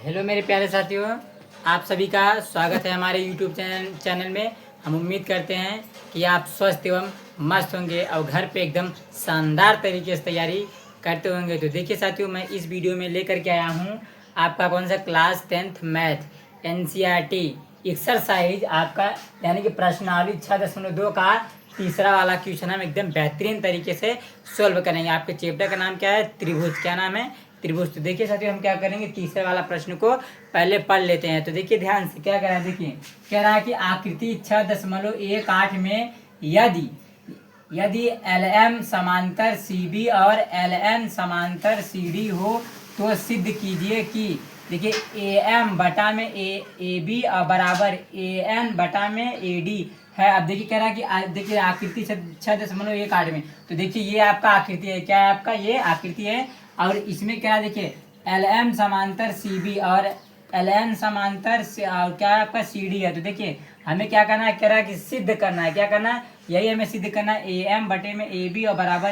Hello मेरे प्यारे साथियों, आप सभी का स्वागत है हमारे यूट्यूब चैनल में। हम उम्मीद करते हैं कि आप स्वस्थ एवं मस्त होंगे और घर पे एकदम शानदार तरीके से तैयारी करते होंगे। तो देखिए साथियों, मैं इस वीडियो में लेकर के आया हूँ आपका कौन सा class 10th math NCERT exercise आपका यानी कि प्रश्नावली 6.2 का तीसरा वाला क्वेश्चन हम एकदम बेहतरीन तरीके से सॉल्व करेंगे। आपके चैप्टर का नाम क्या है? त्रिभुज। क्या नाम है? त्रिभुज। तो देखिए साथियों, हम क्या करेंगे, तीसरे वाला प्रश्न को पहले पढ़ लेते हैं। तो देखिए ध्यान से, क्या कह रहा है, देखिए कह रहा है कि आकृति 6.18 में यदि यदि LM समांतर CB और LN समांतर CD हो तो सिद्ध कीजिए कि देखिए AM बटा में AB और बराबर AN बटा में AD है। अब देखिए कह रहा है कि देखिए आकृति 6.18 में, तो देखिए ये आपका आकृति है। क्या है आपका? ये आकृति है। और इसमें क्या देखिए LM समांतर CB और LN समांतर और क्या है आपका CD है। तो देखिए हमें क्या करना है, कह रहा है कि सिद्ध करना है। क्या करना है? यही हमें सिद्ध करना है। AM बटे में AB और बराबर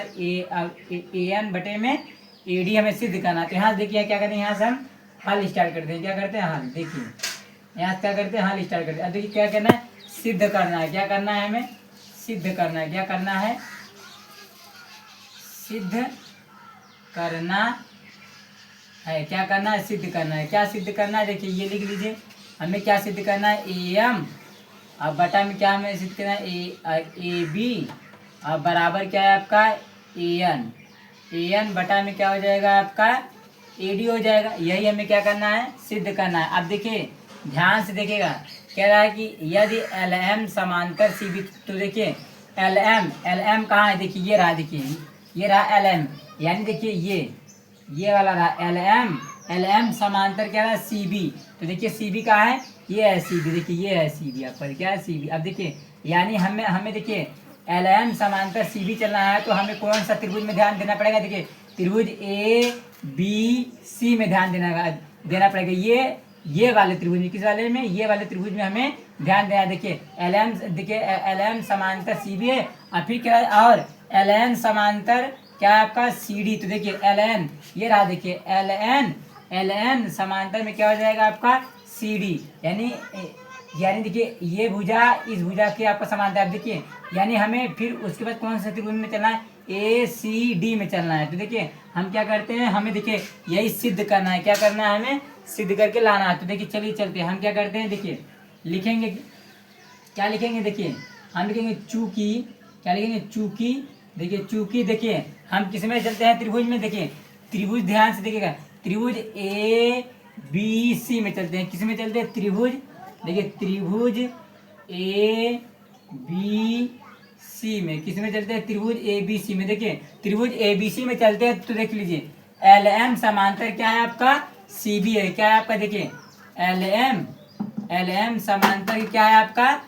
AN बटे में AD हमें सिद्ध करना है। तो यहाँ देखिए क्या करते हैं, यहाँ से हम हल स्टार्ट करते हैं। क्या करते हैं? हल। देखिए यहाँ से क्या करते हैं, हल स्टार्ट करते हैं। अब देखिए क्या करना है, सिद्ध करना है। क्या करना है? हमें सिद्ध करना है। क्या करना है? सिद्ध करना है। क्या करना है? सिद्ध करना है। क्या सिद्ध करना है? देखिए ये लिख लीजिए, हमें क्या सिद्ध करना है, AM और बटा में क्या हमें सिद्ध करना है, AB और बराबर क्या है आपका AN बटा में क्या हो जाएगा आपका AD हो जाएगा। यही हमें क्या करना है, सिद्ध करना है। अब देखिए ध्यान से देखिएगा, कह रहा है कि यदि LM समांतर CB, तो देखिए LM कहाँ है? देखिए ये रहा, देखिए ये रहा LM, यानी देखिए ये वाला रहा LM समांतर क्या रहा, CB। तो देखिए CB कहाँ है? ये है CB। देखिए ये है CB, आप पर क्या है, CB। अब देखिए यानी हमें देखिए LM समांतर CB चलना है, तो हमें कौन सा त्रिभुज में ध्यान देना पड़ेगा? देखिए त्रिभुज ABC में ध्यान देना पड़ेगा। ये वाले त्रिभुज में, किस वाले में? ये वाले त्रिभुज में हमें ध्यान देना। देखिए LM समांतर CB है, और फिर क्या है, और LN समांतर क्या आपका CD। तो देखिए LN ये रहा, देखिए LN समांतर में क्या हो जाएगा आपका CD, यानी देखिए ये भुजा इस भुजा के आपका समांतर। अब देखिए यानी हमें फिर उसके बाद कौन सा त्रिभुज में चलना है, ACD में चलना है। तो देखिए हम क्या करते हैं, हमें देखिए यही सिद्ध करना है। क्या करना है? हमें सिद्ध करके लाना है। तो देखिए चलिए चलते हैं, हम क्या करते हैं, देखिए लिखेंगे, क्या लिखेंगे, देखिए हम लिखेंगे चूंकि। क्या लिखेंगे? चूंकि। देखिए चूंकि, देखिए हम किस में चलते हैं, त्रिभुज में। देखिए त्रिभुज, ध्यान से देखिएगा, त्रिभुज ABC में चलते हैं। किस में चलते हैं? त्रिभुज। देखिए त्रिभुज ABC में, किस में चलते हैं? त्रिभुज ABC में। देखिए त्रिभुज ABC में चलते हैं, तो देख लीजिए LM समांतर क्या है आपका, CB है। क्या है आपका? देखिए LM समांतर क्या है आपका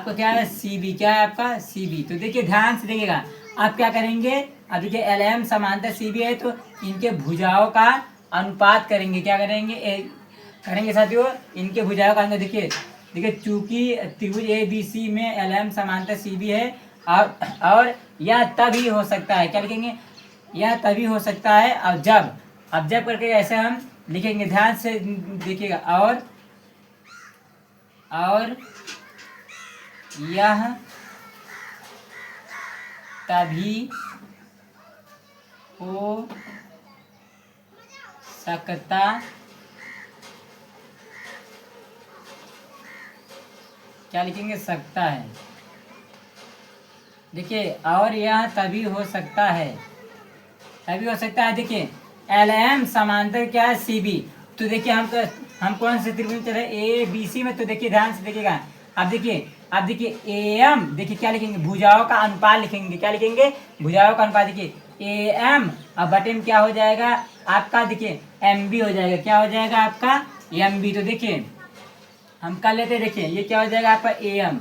क्या है, CB। क्या है आपका? CB। तो देखिए ध्यान से देखिएगा, आप क्या करेंगे, अब देखिए LM समांतर CB है, तो इनके भुजाओं का अनुपात करेंगे। क्या करेंगे साथियों? इनके भुजाओं का अनुपात। देखिए चूंकि त्रिभुज ABC में LM समांतर CB है, और यह तभी हो सकता है, क्या लिखेंगे, यह तभी हो सकता है अब जब करके ऐसे हम लिखेंगे। ध्यान से देखिएगा, और यह तभी हो सकता क्या लिखेंगे, सकता है। देखिए और यह तभी हो सकता है, देखिए LM समांतर क्या है, CB। तो देखिए हम कौन से त्रिभुज में चले, ABC में। तो देखिए ध्यान से देखिएगा, अब देखिए AM, देखिए क्या लिखेंगे, भुजाओं का अनुपात लिखेंगे। क्या लिखेंगे? भुजाओं का अनुपात। देखिए AM और बटे में क्या हो जाएगा आपका, देखिए MB हो जाएगा। क्या हो जाएगा आपका? MB। तो देखिए हम कर लेते हैं, देखिए ये क्या हो जाएगा आपका AM।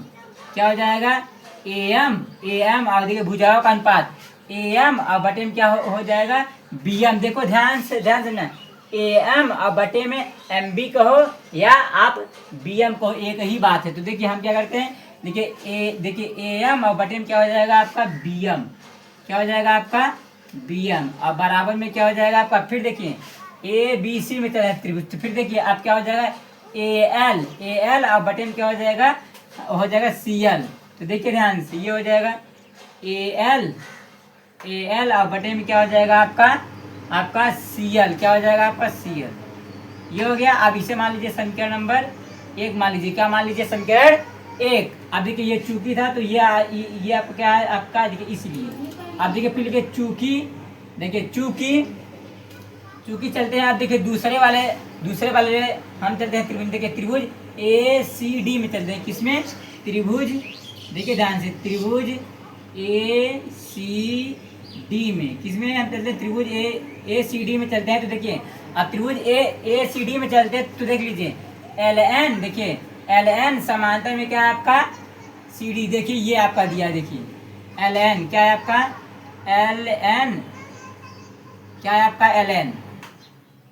क्या हो जाएगा? AM और देखिए भुजाओं का अनुपात AM और बटे में क्या हो जाएगा, BM। देखो ध्यान से ना, AM और बटे में MB कहो या आप BM कहो, एक ही बात है। तो देखिए हम क्या करते हैं, देखिए AM और बटे में क्या हो जाएगा आपका BM। क्या हो जाएगा आपका? BM और बराबर में क्या हो जाएगा आपका, फिर देखिए ए बी सी में चल रहा है त्रिभुज, तो फिर देखिए अब क्या हो जाएगा ए एल और बटे में क्या हो जाएगा सी एल। तो देखिए ध्यान से ये हो जाएगा ए एल और बटे में क्या हो जाएगा आपका सी एल, क्या हो जाएगा आपका सी एल। ये हो गया। अब इसे मान लीजिए समीकरण नंबर 1 मान लीजिए, क्या मान लीजिए समीकरण 1। अब देखिए ये चूकी था तो ये आपका क्या है आपका, देखिए इसलिए अब देखिए फिर देखिए देखिए चूकी चलते हैं। आप देखिए दूसरे वाले हम चलते हैं त्रिभुज, देखिए त्रिभुज ए सी डी में चलते हैं। किसमें? त्रिभुज, देखिए ध्यान से त्रिभुज ए सी डी में, किसमें हम चलते हैं? त्रिभुज ए सी डी में चलते हैं। तो देखिए अब त्रिभुज ए सी डी में चलते हैं तो देख लीजिए एल एन, देखिए एल एन समांतर में क्या है आपका सी डी, देखिए ये आपका दिया, देखिए एल एन क्या है आपका एल एन, क्या है आपका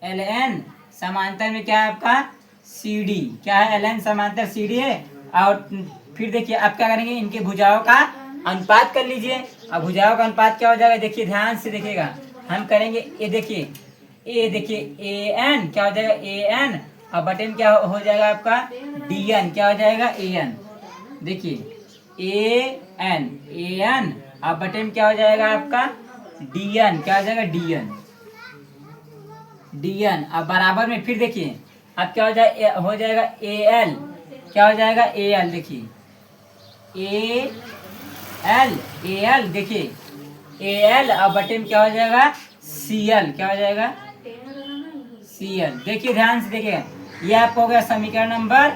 एल एन समांतर में क्या है आपका सी डी, क्या है एल एन समांतर सी डी है। और फिर देखिए अब क्या करेंगे, इनके भुजाओं का अनुपात कर लीजिए। अब भुजाओं का अनुपात क्या हो जाएगा, देखिए ध्यान से देखिएगा, हम करेंगे ए देखिए ए एन क्या हो जाएगा ए एन, और बटे में क्या हो जाएगा आपका डी एन, क्या हो जाएगा ए एन। देखिए ए एन और बटे में क्या हो जाएगा आपका डी एन, क्या हो जाएगा डी एन। अब बराबर में फिर देखिए अब क्या हो जाएगा ए एल, क्या हो जाएगा ए एल, देखिए ए एल देखिए ए एल और बटे में क्या हो जाएगा सी एल, क्या हो जाएगा सी एल। देखिए ध्यान से देखिए ये आपको हो गया समीकरण नंबर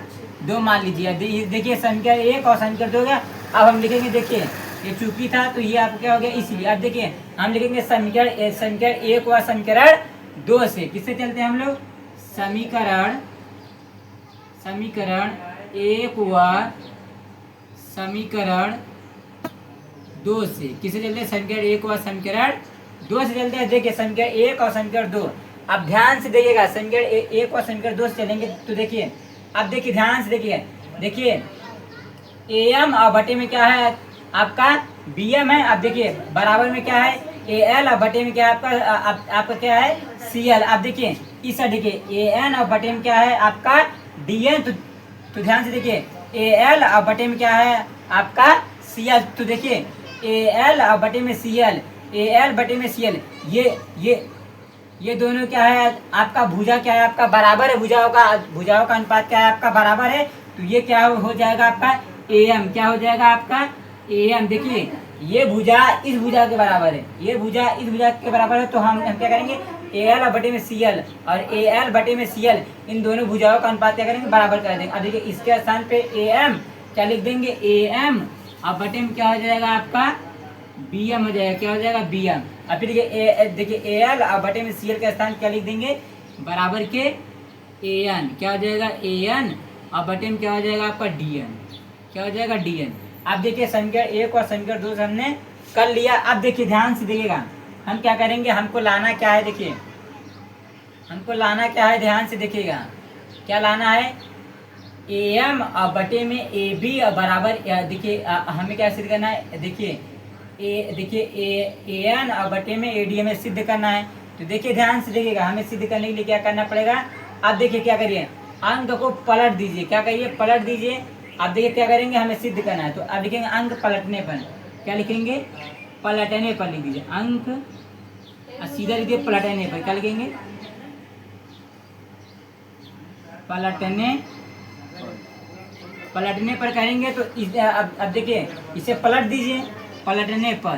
2 मान लीजिए। देखिए समीकरण 1 और समीकरण 2 हो गया। अब हम लिखेंगे, देखिए ये चूकी था तो ये आपको क्या हो गया इसीलिए। अब देखिए हम लिखेंगे समीकरण 1 व समीकरण 2 से, किससे चलते हैं हम लोग? समीकरण 1 व समीकरण 2 से, किससे चलते हैं? समीकरण 1 व समीकरण 2 से चलते हैं। देखिए समीकरण 1 और समीकरण 2, अब ध्यान से देखिएगा समीकरण 1 और समीकरण 2 से चलेंगे तो देखिए अब देखिए ध्यान से देखिए ए एम और बटे में क्या है आपका बी एम है। अब देखिए बराबर में क्या है ए एल और बटे में क्या है आपका क्या है सी एल। अब देखिए इस देखिए ए एन और बटे में क्या है आपका डी एन। तो ध्यान से देखिए ए एल और बटे में क्या है आपका सी एल। तो देखिए ए एल और बटे में सी एल, ए एल बटे में सी एल, ये दोनों क्या है आपका भुजा क्या है आपका बराबर है, भुजाओं का अनुपात क्या है आपका बराबर है। तो ये क्या हो जाएगा आपका ए एम, क्या हो जाएगा आपका ए एम। देखिए ये भुजा इस भुजा के बराबर है, ये भुजा इस भुजा के बराबर है। तो हम क्या करेंगे ए एल और बटे में सी एल और ए एल बटे में सी एल, इन दोनों भुजाओं का अनुपात क्या करेंगे बराबर कर देंगे। अब देखिए इसके स्थान पे ए एम क्या लिख देंगे ए एम और बटे में क्या हो जाएगा आपका बी एम हो जाएगा, क्या हो जाएगा बी एम। अब फिर देखिए ए एल और बटे में सी एल का स्थान क्या लिख देंगे बराबर के ए एन, क्या हो जाएगा ए एन और बटे में क्या हो जाएगा आपका डी एन, क्या हो जाएगा डी एन। अब देखिए समीकरण 1 और समीकरण 2 से हमने कर लिया। अब देखिए ध्यान से देखिएगा हम क्या करेंगे, हमको लाना क्या है, देखिए हमको लाना क्या है, ध्यान से देखिएगा क्या लाना है ए एम और बटे में ए बी और बराबर, देखिए हमें क्या सिद्ध करना है, देखिए ए एन और बटे में ए डी हमें सिद्ध करना है। तो देखिए ध्यान से देखिएगा हमें सिद्ध करने के लिए क्या करना पड़ेगा। अब देखिए क्या करिए अंक को पलट दीजिए, क्या करिए पलट दीजिए। अब देखिए क्या करेंगे हमें सिद्ध करना है। तो अब लिखेंगे अंक पलटने पर, क्या लिखेंगे पलटने पर लिख दीजिए अंक, सीधा लिखिए पलटने पर, क्या लिखेंगे पलटने पर करेंगे। तो अब देखिए इसे पलट दीजिए, पलटने पर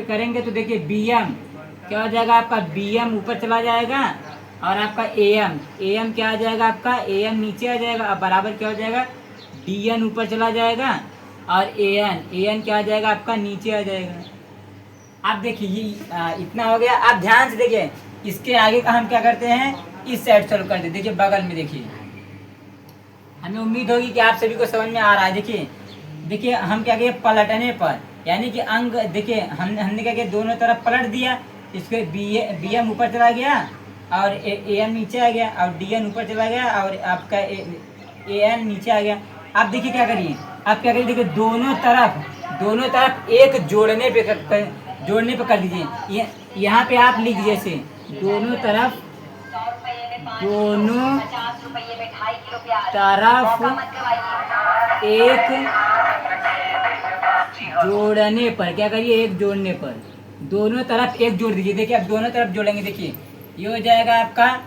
करेंगे तो देखिए बी एम क्या हो जाएगा आपका बी एम ऊपर चला जाएगा और आपका ए एम क्या आ जाएगा आपका ए एम नीचे आ जाएगा। अब बराबर क्या हो जाएगा डी एन ऊपर चला जाएगा और ए एन क्या आ जाएगा आपका नीचे आ जाएगा। अब देखिए ये इतना हो गया। आप ध्यान से देखिए इसके आगे का हम क्या करते हैं इस साइड सॉल्व करते हैं। देखिए बगल में देखिए, हमें उम्मीद होगी कि आप सभी को समझ में आ रहा है। देखिए हम क्या किए पलटने पर, यानी कि अंक देखिए हमने क्या किया दोनों तरफ पलट दिया। इसके बी एम ऊपर चला गया और ए एम नीचे आ गया और डी एन ऊपर चला गया और आपका ए एन नीचे आ गया। अब देखिए क्या करिए, अब क्या करिए देखिए दोनों तरफ एक जोड़ने पे कर दीजिए। यहाँ पे आप लिख दीजिए, दोनों तरफ एक जोड़ने पर, क्या करिए, एक जोड़ने पर, दोनों तरफ एक जोड़ दीजिए। देखिए अब दोनों तरफ जोड़ेंगे, देखिए ये हो जाएगा आपका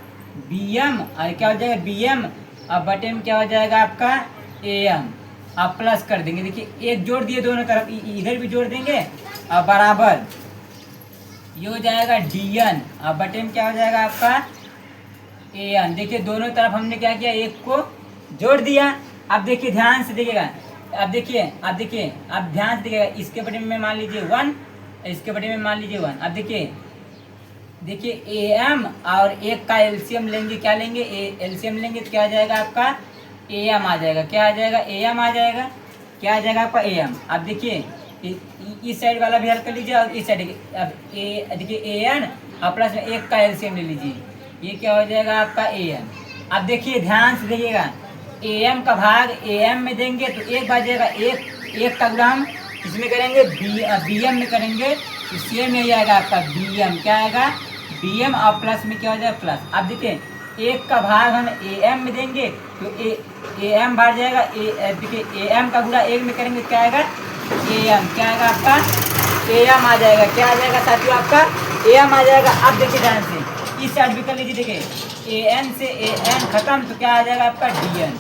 bm और क्या हो जाएगा bm और बटे में क्या हो जाएगा आपका am। आप प्लस कर देंगे, देखिए एक जोड़ दिए दोनों तरफ, इधर भी जोड़ देंगे और बराबर ये हो जाएगा dn और बटे में क्या हो जाएगा आपका an। देखिए दोनों तरफ हमने क्या किया, एक को जोड़ दिया। अब देखिए ध्यान से देखिएगा, अब देखिए अब ध्यान से देखिएगा, इसके बटे में मान लीजिए 1, इसके बटे में मान लीजिए 1। अब देखिए am और एक का एलसीएम लेंगे, क्या लेंगे, एलसीएम लेंगे तो क्या आ जाएगा आपका am आ जाएगा, क्या आ जाएगा am आ जाएगा, क्या आ जाएगा आपका am। अब देखिए इस साइड वाला भी हल कर लीजिए और इस साइड, अब देखिए an और प्लस में एक का एलसीएम ले लीजिए, ये क्या हो जाएगा आपका am। अब देखिए ध्यान से देखिएगा, am का भाग am में देंगे तो एक बचेगा, एक का गुणा हम इसमें करेंगे bm में करेंगे तो सेम यही आएगा आपका bm, क्या आएगा bm और प्लस में क्या हो जाएगा प्लस। अब देखिए एक का भाग हम am में देंगे तो am बढ़ जाएगा, देखिए am का गुणा एक में करेंगे क्या आएगा am, क्या आएगा आपका am आ जाएगा, क्या आ जाएगा साथियों आपका am आ जाएगा। अब देखिए ध्यान से इस साइड भी कर लीजिए, देखिए an से an खत्म तो क्या आ जाएगा आपका dn,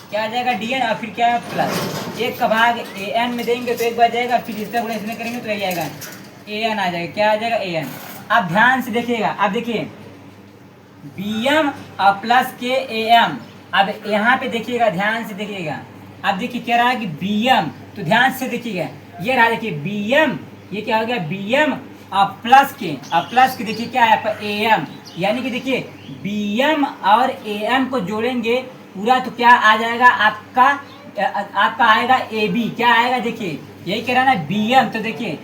क्या आ जाएगा dn और फिर क्या है प्लस, एक का भाग an में देंगे तो एक बार जाएगा, फिर इसका गुणा इसमें करेंगे तो यही आएगा an आ जाएगा, क्या आ जाएगा an। अब ध्यान से देखिएगा, अब देखिए bm और प्लस के am। अब यहाँ पे देखिएगा, ध्यान से देखिएगा, अब देखिए क्या रहा है कि bm, तो ध्यान से देखिएगा, ये रहा देखिए bm, ये क्या हो गया bm और प्लस के देखिए क्या है आपका am, यानी कि देखिए bm और am को जोड़ेंगे पूरा तो क्या आ जाएगा आपका आएगा ab, क्या आएगा, देखिए यही कह रहा है ना bm, तो देखिए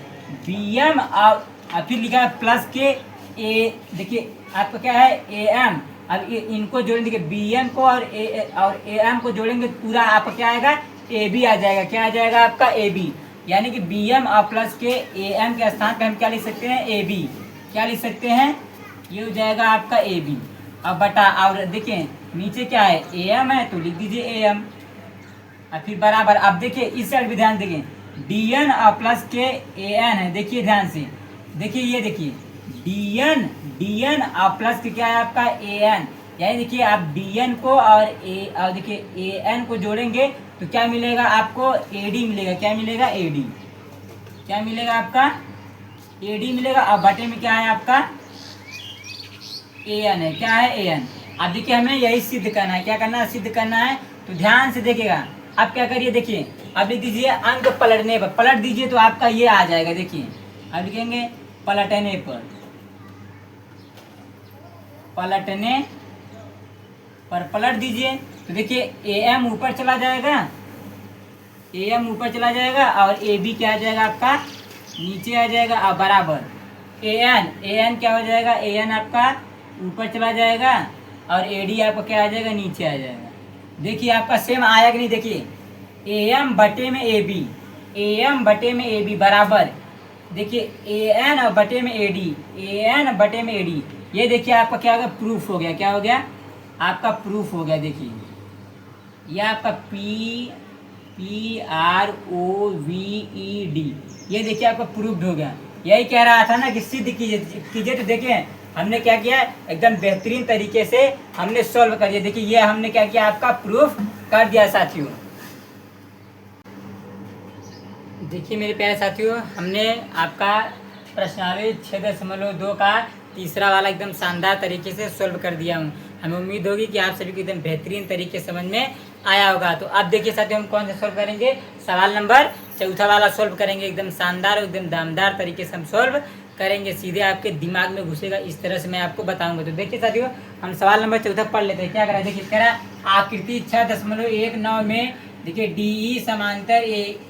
bm और फिर लिखा है प्लस के a, देखिए आपका क्या है am। अब इनको जोड़ेंगे, देखिए bm को और am को जोड़ेंगे तो पूरा आपका क्या आएगा ab आ जाएगा, क्या आ जाएगा आपका ab, यानी कि bm और प्लस के am के स्थान पे हम क्या लिख सकते हैं ab, क्या लिख सकते हैं, ये हो जाएगा आपका ab। अब बटा, और देखिए नीचे क्या है am है तो लिख दीजिए am और फिर बराबर। अब देखिए इस साइड भी ध्यान देखिए dn और प्लस के an है, देखिए ध्यान से देखिए, ये देखिए dn और प्लस के क्या है आपका an, यानी देखिए आप dn को और देखिए an को जोड़ेंगे तो क्या मिलेगा आपको ad मिलेगा, क्या मिलेगा ad, क्या मिलेगा आपका ad मिलेगा और बटे में क्या है आपका an है, क्या है an। अब देखिए हमें यही सिद्ध करना है, क्या करना है, सिद्ध करना है। तो ध्यान से देखिएगा, अब क्या करिए, देखिए अब लिख दीजिए अंक पलटने पर, पलट दीजिए तो आपका ये आ जाएगा। देखिए अब लिखेंगे पलटने पर, पलट दीजिए तो देखिए am ऊपर चला जाएगा, am ऊपर चला जाएगा और ab क्या आ जाएगा आपका नीचे आ जाएगा और बराबर an क्या हो जाएगा, an आपका ऊपर चला जाएगा और ad आपका क्या आ जाएगा नीचे आ जाएगा। देखिए आपका सेम आया कि नहीं, देखिए am बटे में ab बराबर, देखिए an और बटे में ad, ये देखिए आपका क्या हो गया, प्रूफ हो गया, क्या हो गया आपका प्रूफ हो गया। देखिए ये आपका PROVED, ये देखिए आपका प्रूफ्ड हो गया। यही कह रहा था ना कि सिद्ध कीजिए तो देखिए हमने क्या किया, एकदम बेहतरीन तरीके से हमने सॉल्व कर दिया। देखिए ये हमने क्या किया, आपका प्रूफ कर दिया साथियों। देखिए मेरे प्यारे साथियों, हमने आपका प्रश्नावली 6.2 का तीसरा वाला एकदम शानदार तरीके से सॉल्व कर दिया हूँ। हमें उम्मीद होगी कि आप सभी को एकदम बेहतरीन तरीके से समझ में आया होगा। तो अब देखिए साथियों हम कौन सा सॉल्व करेंगे, सवाल नंबर 4 वाला सॉल्व करेंगे। एकदम शानदार और एकदम दामदार तरीके से हम सॉल्व करेंगे, सीधे आपके दिमाग में घुसेगा, इस तरह से मैं आपको बताऊंगा। तो देखिए साथियों हम सवाल नंबर 14 पढ़ लेते हैं। क्या करा, देखिए कह रहा आकृति 6.19 में देखिए DE समांतर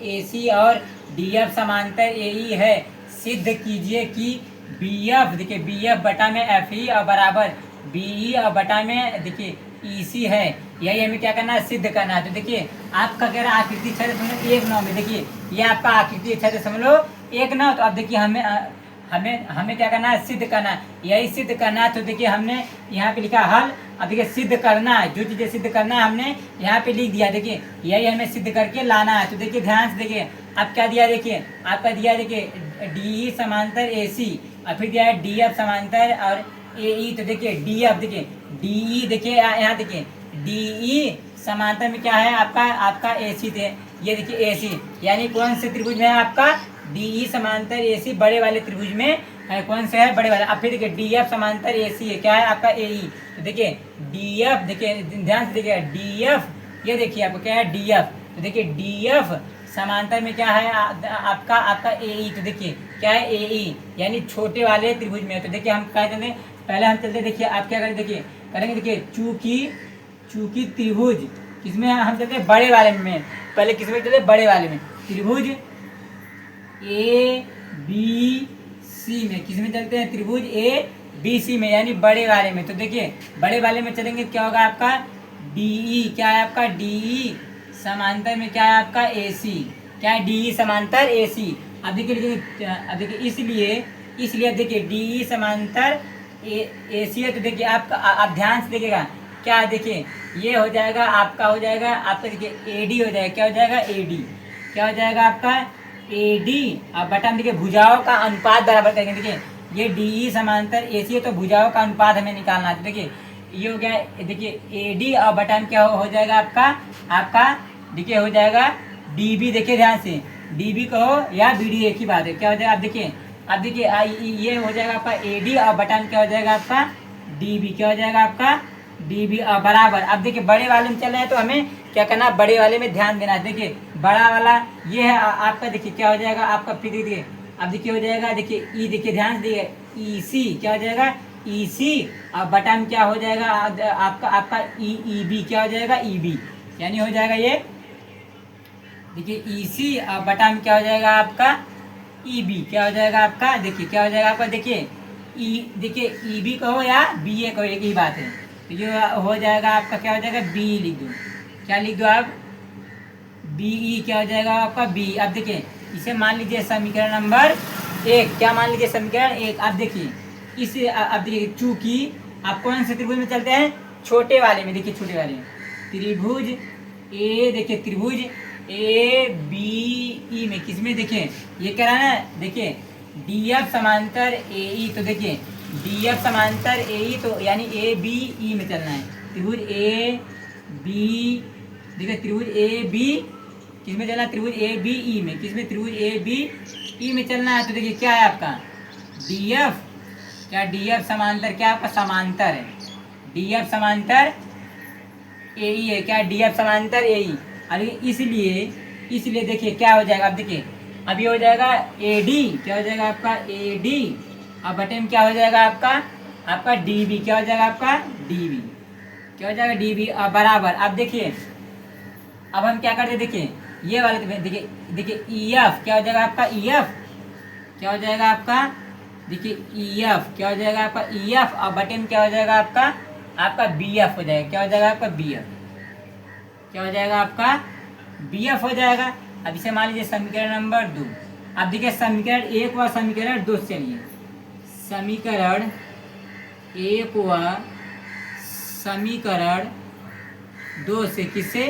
AC और DF समांतर AE है, सिद्ध कीजिए कि BF, देखिए BF बटा में FE और बराबर BE और बटा में देखिए EC है। यही हमें क्या करना है, सिद्ध करना है। तो देखिए आपका कह रहा है आकृति 6.19 में, देखिए ये आपका आकृति 6.19। तो अब देखिए हमें हमें क्या करना है, सिद्ध करना है। यही सिद्ध करना है। तो देखिए हमने यहाँ पे लिखा हल। अब देखिए सिद्ध करना है, जो चीजें सिद्ध करना है हमने यहाँ पे लिख दिया। देखिए यही हमें सिद्ध करके लाना है। तो देखिए ध्यान से देखिए अब क्या दिया, देखिए आपका दिया देखिए डी समांतर ए सी, और फिर दिया है डी एफ समांतर और ए ई। तो देखिए डी एफ देखिए डी ई, देखिए यहाँ देखिए डी ई समांतर में क्या है आपका आपका ए सी थे। ये देखिए ए सी यानी कौन से त्रिभुज में है आपका, डी ई समांतर ए सी बड़े वाले त्रिभुज में है। कौन से है, बड़े वाले। अब फिर देखिए डी एफ समांतर ए सी है, क्या है आपका ए ई। तो देखिए डी एफ, देखिए ध्यान से देखिए डी एफ, ये देखिए आपको क्या है डी एफ। तो देखिए डी एफ समांतर में क्या है आपका आपका ए ई। तो देखिए क्या है ए ई यानी छोटे वाले त्रिभुज में। तो देखिए हम क्या करते हैं, पहले हम चलते देखिए आप क्या करें, देखिए करेंगे देखिए चूंकि त्रिभुज किसमें हम चलते हैं, बड़े वाले में। पहले किसमें चलते हैं, बड़े वाले में। त्रिभुज ए बी सी में किसमें चलते हैं, त्रिभुज ए बी सी में यानी बड़े वाले में। तो देखिए बड़े वाले में चलेंगे क्या होगा आपका डीई, क्या है आपका डीई समांतर में क्या है आपका ए सी, क्या है डीई समांतर ए सी। अब देखिए इसलिए अब देखिए डीई समांतर ए सी है। तो देखिए आप ध्यान से देखिएगा क्या है, देखिए ये हो जाएगा आपका, हो जाएगा आपका देखिए ए डी हो जाएगा, क्या हो जाएगा ए डी, क्या हो जाएगा आपका ए डी। अब बटा में देखिए भुजाओं का अनुपात बराबर करेंगे। देखिए ये डी ई समांतर ए सी है तो भुजाओं का अनुपात हमें निकालना है। तो देखिए ये हो गया देखिए ए डी और बटा में क्या हो जाएगा आपका देखिए हो जाएगा डी बी। देखिए ध्यान से डी बी कहो या बी डी एक ही बात है। क्या हो जाएगा अब देखिए ये हो जाएगा आपका ए डी और बटा में क्या हो जाएगा आपका डी बी, क्या हो जाएगा आपका डी बी और बराबर। अब देखिए बड़े वाले में चल रहे हैं तो हमें क्या करना है, बड़े वाले में ध्यान देना है। देखिए बड़ा वाला ये है आपका, देखिए क्या हो जाएगा आपका, फिर देखिए अब देखिए हो जाएगा देखिए ई, देखिए ध्यान से देखिए ई सी, क्या हो जाएगा ई सी और बटा में क्या हो जाएगा आपका ई बी, क्या हो जाएगा ई बी यानी हो जाएगा ये देखिए ई सी और बटा में क्या हो जाएगा आपका ई बी, क्या हो जाएगा आपका देखिए क्या हो जाएगा आपका देखिए देखिए ई बी कहो या बी ए कहो एक ही बात है। तो ये हो जाएगा आपका क्या हो जाएगा बी लिख दो, क्या लिख दो आप बी ई, क्या हो जाएगा आपका बी। अब देखिए इसे मान लीजिए समीकरण नंबर 1, क्या मान लीजिए समीकरण 1। अब देखिए इसे अब देखिए चूंकि आप कौन से त्रिभुज में चलते हैं, छोटे वाले में। देखिए छोटे वाले में त्रिभुज ए, देखिए त्रिभुज ए बी ई में किसमें, देखिए ये कह रहा है ना, देखिए डी एफ समांतर ए ई। तो देखिए डी एफ समांतर ए ई तो यानी ए बी ई में चलना है। त्रिभुज ए बी, देखिए त्रिभुज ए बी किसमें चलना है, त्रिभुज ए बी ई में, किसमें त्रिभुज ए बी ई में चलना है। तो देखिए क्या है आपका डी एफ, क्या डी एफ समांतर, क्या आपका समांतर है डी एफ समांतर ए ई है, क्या डी एफ समांतर ए ई। अरे इसलिए देखिए क्या हो जाएगा, अब देखिए अभी हो जाएगा ए डी, क्या हो जाएगा आपका ए डी और बटे में क्या हो जाएगा आपका डी बी, क्या हो जाएगा आपका डी बी, क्या हो जाएगा डी बी और बराबर। अब देखिए अब हम क्या करते, देखिए ये वाले देखिए ई एफ, क्या हो जाएगा आपका ई एफ, क्या हो जाएगा आपका देखिए ई एफ, क्या हो जाएगा आपका ई एफ और बटे में क्या हो जाएगा आपका बी एफ हो जाएगा, क्या हो जाएगा आपका बी एफ, क्या हो जाएगा आपका बी एफ हो जाएगा। अब इसे मान लीजिए समीकरण नंबर 2। अब देखिए समीकरण 1 व समीकरण 2 से चलिए, समीकरण 1 व समीकरण 2 से, किससे,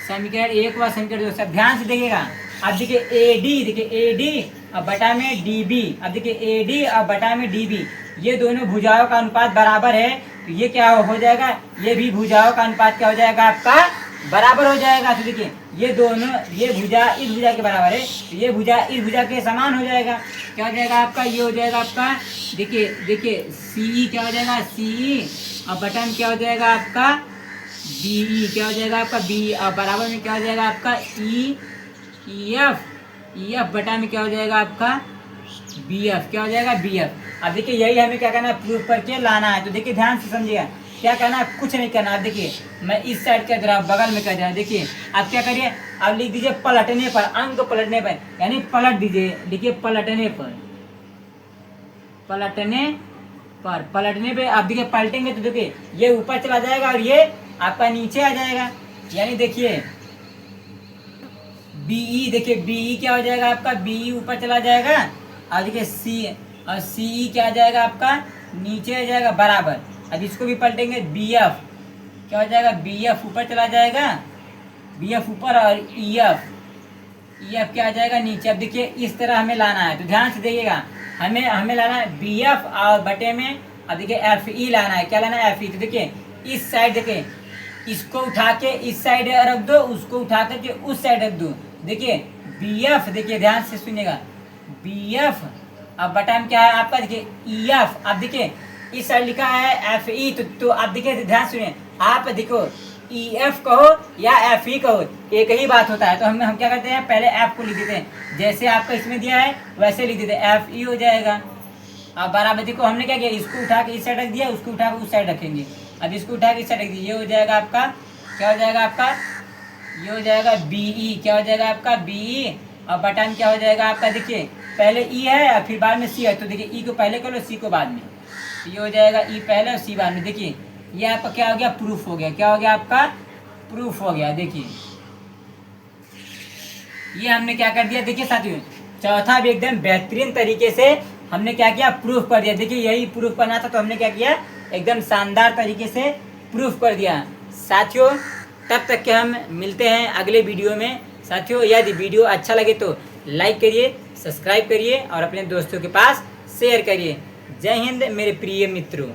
समीकरण 1 व समीकरण 2 से। ध्यान से देखिएगा अब देखिए ए डी, देखिए ए डी और बटा में डी बी। अब देखिए ए डी और बटा में डी बी, ये दोनों भुजाओं का अनुपात बराबर है। तो ये क्या हो जाएगा, ये भी भुजाओं का अनुपात क्या हो जाएगा आपका बराबर हो जाएगा। तो देखिए ये दोनों, ये भुजा इस भुजा के बराबर है, तो ये भुजा इस भुजा के समान हो जाएगा। क्या हो जाएगा आपका, ये हो जाएगा आपका देखिए सी ई, क्या हो जाएगा सी ई और बटा में क्या हो जाएगा आपका बी ई, क्या हो जाएगा आपका बी और बराबर में क्या हो जाएगा आपका ई एफ बटा में क्या हो जाएगा आपका बी एफ, क्या हो जाएगा बी एफ। अब देखिए यही हमें क्या करना है, प्रूफ करके लाना है। तो देखिए ध्यान से समझिएगा क्या करना है, कुछ नहीं करना। अब देखिए मैं इस साइड के तरफ बगल में कर रहा हूँ। देखिए आप क्या करिए, आप लिख दीजिए पलटने पर, अंक पलटने पर, यानी पलट दीजिए। देखिए पलटने पे आप देखिए पलटेंगे तो देखिए ये ऊपर चला जाएगा और ये आपका नीचे आ जाएगा। यानी देखिए बीई, देखिए बीई क्या हो जाएगा आपका, बीई ऊपर चला जाएगा और देखिए और सी ई क्या आ जाएगा आपका, नीचे आ जाएगा बराबर। अब इसको भी पलटेंगे, बी एफ क्या हो जाएगा, बी एफ ऊपर चला जाएगा, बी एफ ऊपर, और ई एफ, ई एफ क्या आ जाएगा नीचे। अब देखिए इस तरह हमें लाना है, तो ध्यान से देखिएगा, हमें हमें लाना है बी एफ और बटे में, अब देखिए एफ ई लाना है, क्या लाना है, एफ ई। तो देखिए इस साइड देखिए, इसको उठा के इस साइड रख दो, उसको उठा करके उस साइड रख दो। देखिए बी एफ, देखिए ध्यान से सुनिएगा, बी एफ, अब बटा में क्या है आपका, देखिए ई एफ। अब देखिए इस साइड लिखा है एफ ई, तो आप देखिए ध्यान सुनिए, आप देखो ई एफ कहो या एफ ई कहो, एक ही बात होता है। तो हम क्या करते हैं, पहले एफ को लिख देते हैं, जैसे आपका इसमें दिया है वैसे लिख देते हैं, एफ ई हो जाएगा। अब बराबर देखो हमने क्या किया, इसको उठा के इस साइड रख दिया, उसको उठा के उस साइड रखेंगे। अब इसको उठा के इस साइड रख दिया, ये हो जाएगा आपका, क्या हो जाएगा आपका, ये हो जाएगा बी ई, क्या हो जाएगा आपका बी ई। और बटा में क्या हो जाएगा आपका, देखिए पहले ई है और फिर बाद में सी है, तो देखिए ई को पहले कर लो, सी को बाद में। तो ये हो जाएगा ई पहले और सी बाद में। देखिए ये आपका क्या हो गया, प्रूफ हो गया, क्या हो गया आपका, प्रूफ हो गया। देखिए ये हमने क्या कर दिया, देखिए साथियों, चौथा भी एकदम बेहतरीन तरीके से हमने क्या किया, प्रूफ कर दिया। देखिए यही प्रूफ करना था, तो हमने क्या किया, एकदम शानदार तरीके से प्रूफ कर दिया। साथियों तब तक के हम मिलते हैं अगले वीडियो में। साथियों यदि वीडियो अच्छा लगे तो लाइक करिए, सब्सक्राइब करिए और अपने दोस्तों के पास शेयर करिए। जय हिंद मेरे प्रिय मित्रों।